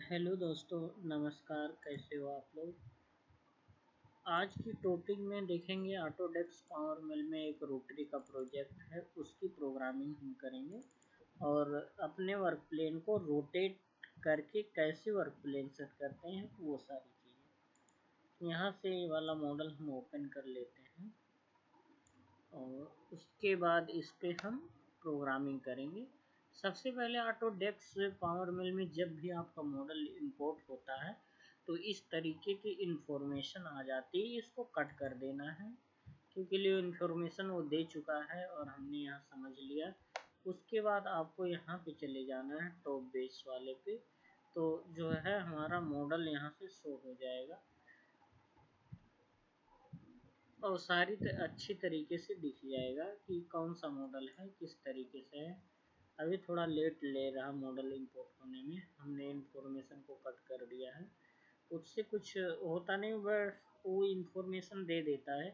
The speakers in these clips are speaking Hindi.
हेलो दोस्तों, नमस्कार। कैसे हो आप लोग? आज की टॉपिक में देखेंगे ऑटोडेस्क पावर मिल में एक रोटरी का प्रोजेक्ट है, उसकी प्रोग्रामिंग हम करेंगे और अपने वर्क प्लेन को रोटेट करके कैसे वर्क प्लेन सेट करते हैं वो सारी चीज़ें। यहाँ से ये वाला मॉडल हम ओपन कर लेते हैं और उसके बाद इस पे हम प्रोग्रामिंग करेंगे। सबसे पहले ऑटोडेस्क पावर मिल में जब भी आपका मॉडल इंपोर्ट होता है तो इस तरीके की इंफॉर्मेशन आ जाती है, इसको कट कर देना है क्योंकि लिए इंफॉर्मेशन वो दे चुका है और हमने यहाँ समझ लिया। उसके बाद आपको यहाँ पे चले जाना है टॉप बेस वाले पे, तो जो है हमारा मॉडल यहाँ से शो हो जाएगा और सारी अच्छी तरीके से दिख जाएगा कि कौन सा मॉडल है, किस तरीके से है। अभी थोड़ा लेट ले रहा मॉडल इंपोर्ट होने में, हमने इंफॉर्मेशन को कट कर दिया है। उससे कुछ होता नहीं, बस वो इंफॉर्मेशन दे देता है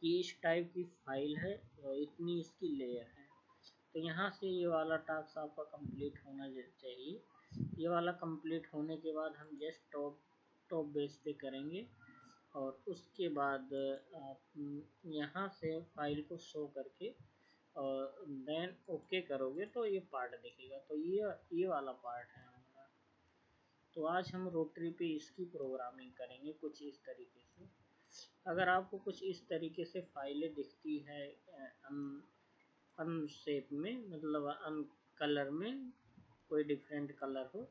कि इस टाइप की फाइल है और इतनी इसकी लेयर है। तो यहाँ से ये वाला टास्क आपका कंप्लीट होना चाहिए। ये वाला कंप्लीट होने के बाद हम जस्ट टॉप बेस पे करेंगे और उसके बाद आप यहाँ से फाइल को शो करके और देन ओके करोगे तो ये पार्ट दिखेगा। तो ये वाला पार्ट है हमारा। तो आज हम रोटरी पे इसकी प्रोग्रामिंग करेंगे कुछ इस तरीके से। अगर आपको कुछ इस तरीके से फाइलें दिखती है अन अन शेप में, मतलब अन कलर में, कोई डिफरेंट कलर हो,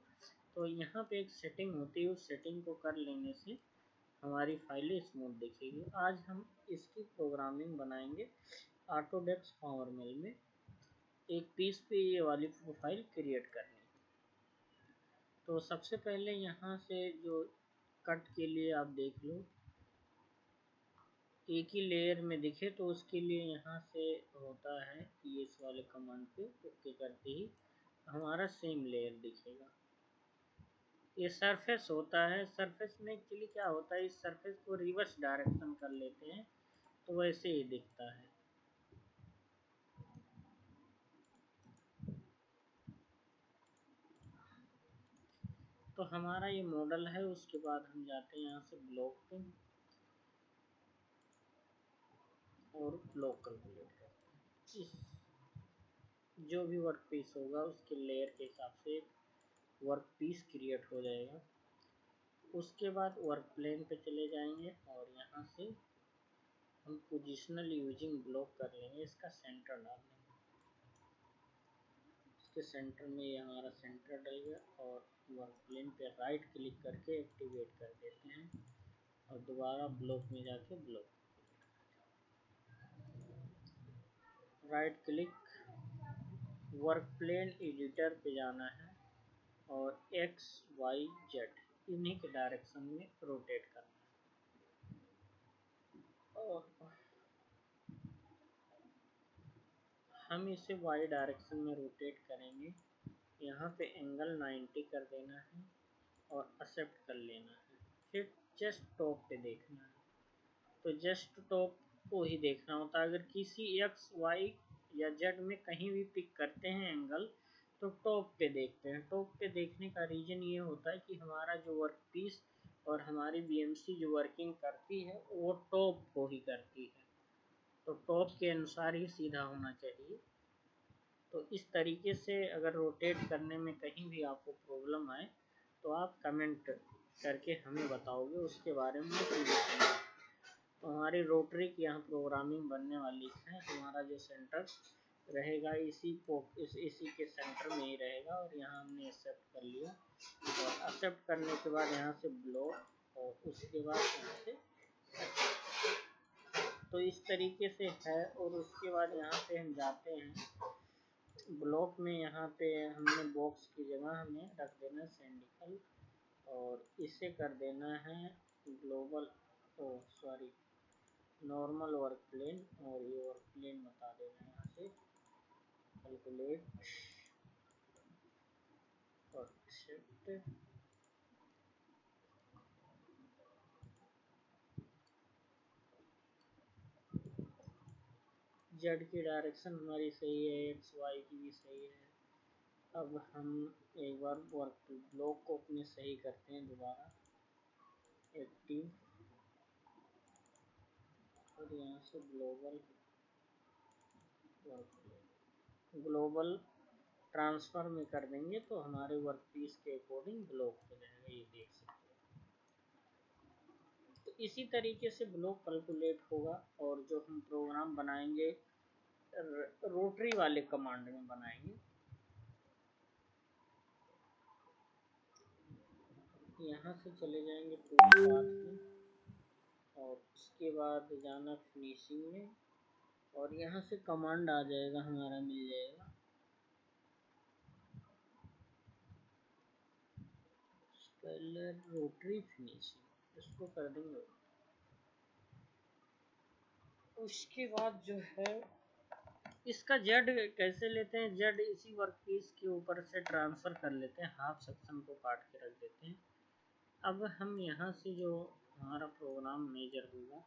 तो यहाँ पे एक सेटिंग होती है, उस सेटिंग को कर लेने से हमारी फाइलें स्मूथ दिखेगी। आज हम इसकी प्रोग्रामिंग बनाएंगे ऑटोडेस्क पावर मिल में। एक पीस पे ये वाली प्रोफाइल क्रिएट करनी है। तो सबसे पहले यहाँ से जो कट के लिए आप देख लो, एक ही लेयर में दिखे तो उसके लिए यहाँ से होता है कि इस वाले कमांड पे ओके करते ही हमारा सेम लेयर दिखेगा। ये सरफेस होता है। सरफेस में एक्चुअली क्या होता है, इस सरफेस को रिवर्स डायरेक्शन कर लेते हैं तो वैसे ही दिखता है। तो हमारा ये मॉडल है। उसके बाद हम जाते हैं यहाँ से ब्लॉक पे और ब्लॉक कैलकुलेट करते हैं। इस जो भी वर्क पीस होगा उसके लेयर के हिसाब से वर्क पीस क्रिएट हो जाएगा। उसके बाद वर्क प्लेन पे चले जाएंगे और यहाँ से हम पोजिशनल यूजिंग ब्लॉक कर लेंगे, इसका सेंटर डाल लेंगे। इसके सेंटर में ये हमारा सेंटर डल गया और वर्क प्लेन पे राइट क्लिक करके एक्टिवेट कर देते हैं और दोबारा ब्लॉक में जाके block, right click, work plane editor पे जाना है और एक्स वाई जेड इन्हीं के डायरेक्शन में रोटेट करना है। और हम इसे वाई डायरेक्शन में रोटेट करेंगे। यहाँ पे एंगल 90 कर देना है और एक्सेप्ट कर लेना है। फिर जस्ट टॉप पे देखना है। तो जस्ट टॉप को ही देखना होता है। अगर किसी एक्स वाई या जेड में कहीं भी पिक करते हैं एंगल तो टॉप पे देखते हैं। टॉप पे देखने का रीज़न ये होता है कि हमारा जो वर्क पीस और हमारी बीएमसी जो वर्किंग करती है वो टॉप को ही करती है, तो टॉप के अनुसार ही सीधा होना चाहिए। तो इस तरीके से अगर रोटेट करने में कहीं भी आपको प्रॉब्लम आए तो आप कमेंट करके हमें बताओगे, उसके बारे में तो हमारी रोटरी की यहाँ प्रोग्रामिंग बनने वाली है। हमारा जो सेंटर रहेगा इसी के सेंटर में ही रहेगा और यहाँ हमने एक्सेप्ट कर लिया और एक्सेप्ट करने के बाद यहाँ से ब्लॉक और उसके बाद यहाँ से, तो इस तरीके से है। और उसके बाद यहाँ पे हम जाते हैं ब्लॉक में। यहाँ पे हमने बॉक्स की जगह हमें रख देना सिंडिकल और इसे कर देना है ग्लोबल, ओ सॉरी, नॉर्मल वर्क प्लेन। और ये वर्क प्लेन बता देना है यहाँ से कैलकुलेट और शिफ्ट। जेड की डायरेक्शन हमारी सही है, एक्स वाई की भी सही है। अब हम एक बार वर्क ब्लॉक को अपने सही करते हैं दोबारा एक्टिव, और यहाँ से ग्लोबल ट्रांसफर में कर देंगे तो हमारे वर्क पीस के अकॉर्डिंग ब्लॉक हो जाएगा, ये देख सकते हैं। तो इसी तरीके से ब्लॉक कैलकुलेट होगा, और जो हम प्रोग्राम बनाएंगे रोटरी वाले कमांड में बनाएंगे। यहाँ से चले जाएंगे टूल पाथ में, और उसके बाद जाना फिनिशिंग में, और यहाँ से कमांड आ जाएगा, हमारा मिल जाएगा स्पेलर रोटरी फिनिशिंग, इसको कर देंगे। उसके बाद जो है इसका जेड कैसे लेते हैं, जेड इसी वर्कपीस के ऊपर से ट्रांसफर कर लेते हैं, हाफ सेक्शन को काट के रख देते हैं। अब हम यहाँ से जो हमारा प्रोग्राम मेजर होगा,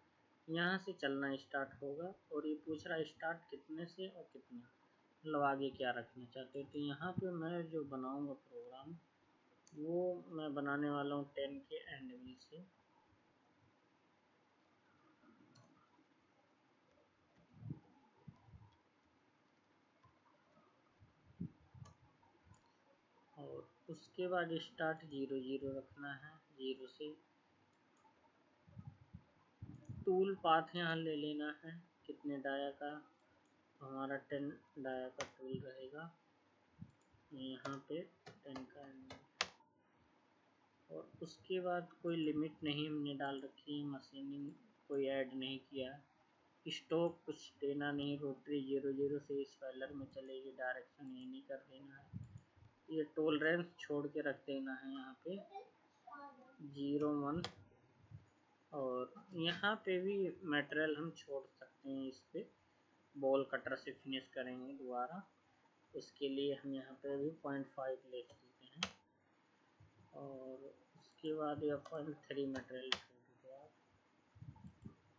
यहाँ से चलना स्टार्ट होगा, और ये पूछ रहा है स्टार्ट कितने से और कितना, मतलब आगे क्या रखना चाहते हैं। तो यहाँ पे मैं जो बनाऊँगा प्रोग्राम, वो मैं बनाने वाला हूँ 10 के एंड में से। और उसके बाद स्टार्ट 0 0 रखना है, 0 से टूल पाथ यहाँ ले लेना है कितने डाया का, तो हमारा 10 डाया का टूल रहेगा यहाँ पे 10 का। और उसके बाद कोई लिमिट नहीं हमने डाल रखी है, मशीनिंग कोई ऐड नहीं किया, स्टॉक कुछ देना नहीं, रोटरी 0 0 से स्पेलर में चलेगी, डायरेक्शन ये नहीं कर देना है, ये टॉलरेंस छोड़ के रख देना है यहाँ पे 0 1। और यहाँ पे भी मटेरियल हम छोड़ सकते हैं, इस पे बॉल कटर से फिनिश करेंगे दोबारा, उसके लिए हम यहाँ पे भी 0.5 ले सकते हैं, और उसके बाद यह 0.3 मटेरियल छोड़ दो आप,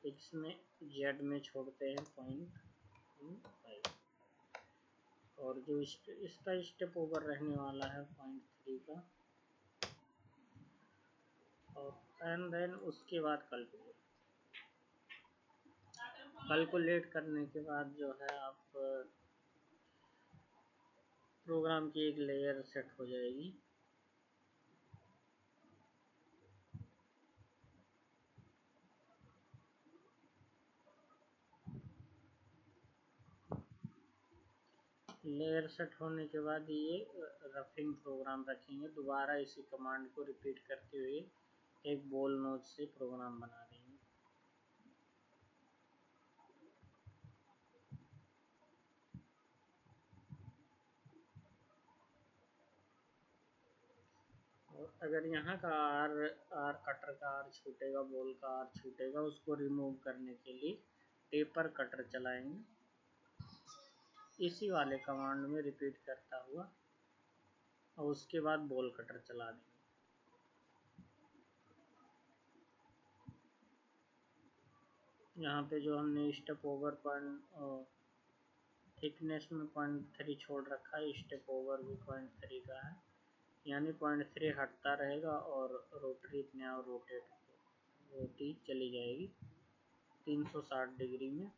इसमें जेड में छोड़ते हैं 0.5, और जो इसका स्टेप ओवर रहने वाला है 0.3 का, और एंड देन उसके बाद कैलकुलेट करने के बाद जो है आप प्रोग्राम की एक लेयर सेट हो जाएगी। लेयर सेट होने के बाद ये रफिंग प्रोग्राम रखेंगे, दोबारा इसी कमांड को रिपीट करते हुए एक बॉल नोच से प्रोग्राम बना देंगे। और अगर यहाँ का आर कटर का आर छूटेगा, बॉल का आर छूटेगा, उसको रिमूव करने के लिए टेपर कटर चलाएंगे, इसी वाले कमांड में रिपीट करता हुआ, और उसके बाद बॉल कटर चला देंगे। यहाँ पे जो हमने स्टेप ओवर पॉइंट थिकनेस में 0.3 छोड़ रखा है, स्टेप ओवर भी 0.3 का है, यानी 0.3 हटता रहेगा, और रोटरी अपने आप रोटी चली जाएगी 360 डिग्री में।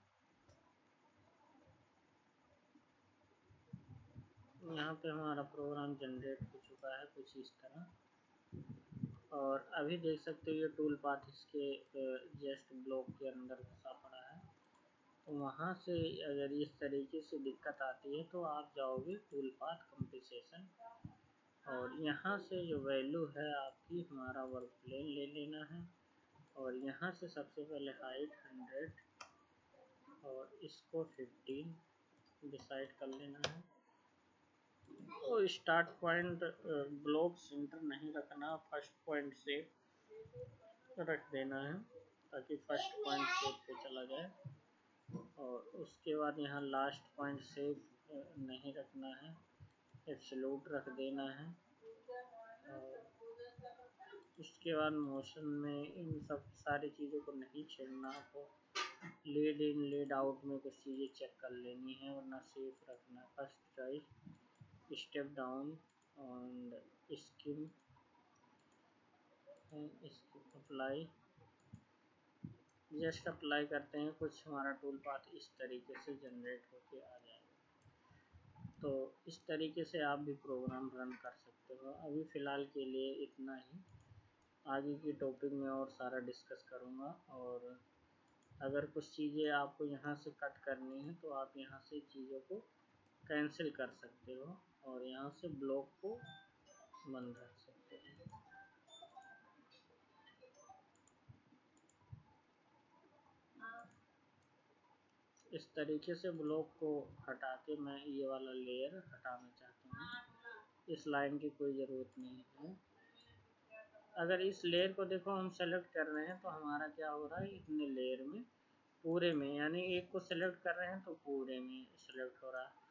यहाँ पे हमारा प्रोग्राम जनरेट हो चुका है कुछ इस तरह, और अभी देख सकते हो ये टूल पाथ इसके जस्ट ब्लॉक के अंदर घुसा पड़ा है। तो वहाँ से अगर इस तरीके से दिक्कत आती है तो आप जाओगे टूल पाथ कंपनसेशन, और यहाँ से जो वैल्यू है आपकी, हमारा वर्क प्लेन ले लेना है, और यहाँ से सबसे पहले हाइट 100 और इसको 15 डिसाइड कर लेना है। तो स्टार्ट पॉइंट ब्लॉक सेंटर नहीं रखना, फर्स्ट पॉइंट से रख देना है ताकि फर्स्ट पॉइंट सेव पे चला जाए, और उसके बाद यहाँ लास्ट पॉइंट सेव नहीं रखना है, एब्सोल्यूट रख देना है। और उसके बाद मोशन में इन सब सारी चीज़ों को नहीं छेड़ना, आपको लेड इन लेड आउट में कुछ चीज़ें चेक कर लेनी है, वरना सेफ रखना first choice, step down and scheme apply, just apply करते हैं, कुछ हमारा टूल पाथ इस तरीके से जनरेट होके आ जाएगा। तो इस तरीके से आप भी प्रोग्राम रन कर सकते हो। अभी फ़िलहाल के लिए इतना ही, आगे की टॉपिक में और सारा डिस्कस करूँगा। और अगर कुछ चीज़ें आपको यहाँ से कट करनी है तो आप यहाँ से चीज़ों को कैंसिल कर सकते हो और यहाँ से ब्लॉक को बंद रख सकते हो। इस तरीके से ब्लॉक को हटा के मैं ये वाला लेयर हटाना चाहता हूँ, इस लाइन की कोई ज़रूरत नहीं है। अगर इस लेयर को देखो हम सेलेक्ट कर रहे हैं तो हमारा क्या हो रहा है, इतने लेयर में पूरे में, यानी एक को सेलेक्ट कर रहे हैं तो पूरे में सेलेक्ट हो रहा है।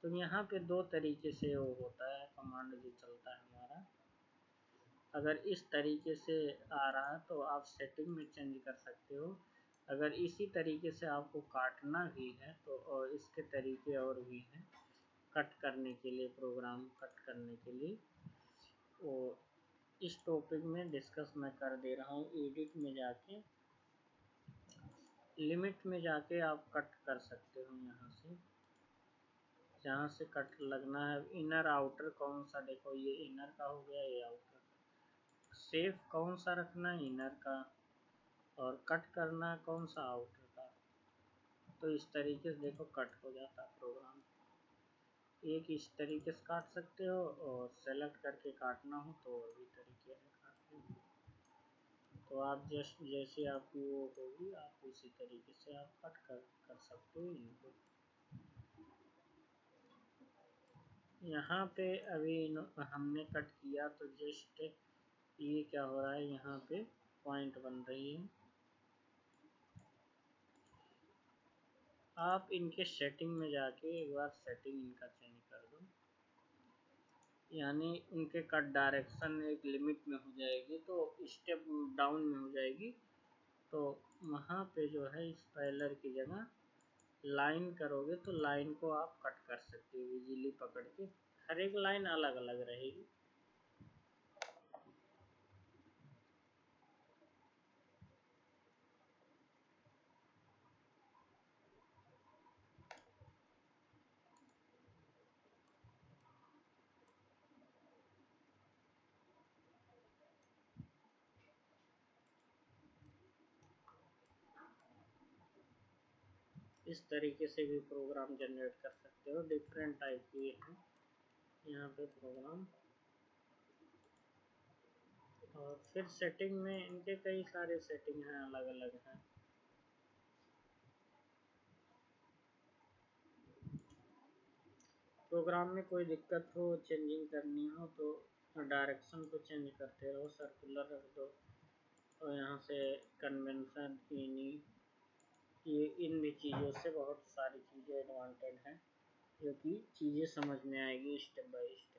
तो यहाँ पे दो तरीके से वो होता है कमांड जो चलता है हमारा। अगर इस तरीके से आ रहा है तो आप सेटिंग में चेंज कर सकते हो। अगर इसी तरीके से आपको काटना भी है तो और इसके तरीके और भी हैं कट करने के लिए, प्रोग्राम कट करने के लिए। वो इस टॉपिक में डिस्कस मैं कर दे रहा हूँ। एडिट में जाके लिमिट में जाके आप कट कर सकते हो, यहाँ से जहाँ से कट लगना है। इनर आउटर कौन सा, देखो ये इनर का हो गया, ये आउटर। सेफ कौन सा रखना है, इनर का, और कट करना कौन सा, आउटर का। तो इस तरीके से देखो कट हो जाता है प्रोग्राम। एक इस तरीके से काट सकते हो और सेलेक्ट करके काटना हो तो भी तरीके से काटते हो। तो आप जस्ट जैसे आपकी वो होगी आप उसी तरीके से आप कट कर सकते हो इनको। यहाँ पे अभी हमने कट किया तो जस्ट ये क्या हो रहा है, यहाँ पे पॉइंट बन रही है। आप इनके सेटिंग में जाके एक बार सेटिंग इनका चेंज कर दो, यानी उनके कट डायरेक्शन एक लिमिट में हो जाएगी तो स्टेप डाउन में हो जाएगी। तो वहाँ पे जो है इस पैलर की जगह लाइन करोगे तो लाइन को आप कट कर सकते हो इजीली पकड़ के, हर एक लाइन अलग अलग रहेगी। इस तरीके से भी प्रोग्राम जनरेट कर सकते हो, डिफरेंट टाइप के हैं यहाँ पे प्रोग्राम। और फिर सेटिंग में इनके कई सारे सेटिंग हैं, अलग अलग हैं। प्रोग्राम में कोई दिक्कत हो, चेंजिंग करनी हो तो डायरेक्शन को चेंज करते रहो, सर्कुलर रख दो और यहाँ से कन्वेंशन इनी, ये इन भी चीज़ों से बहुत सारी चीज़ें एडवांटेज हैं जो कि चीज़ें समझ में आएगी स्टेप बाय स्टेप।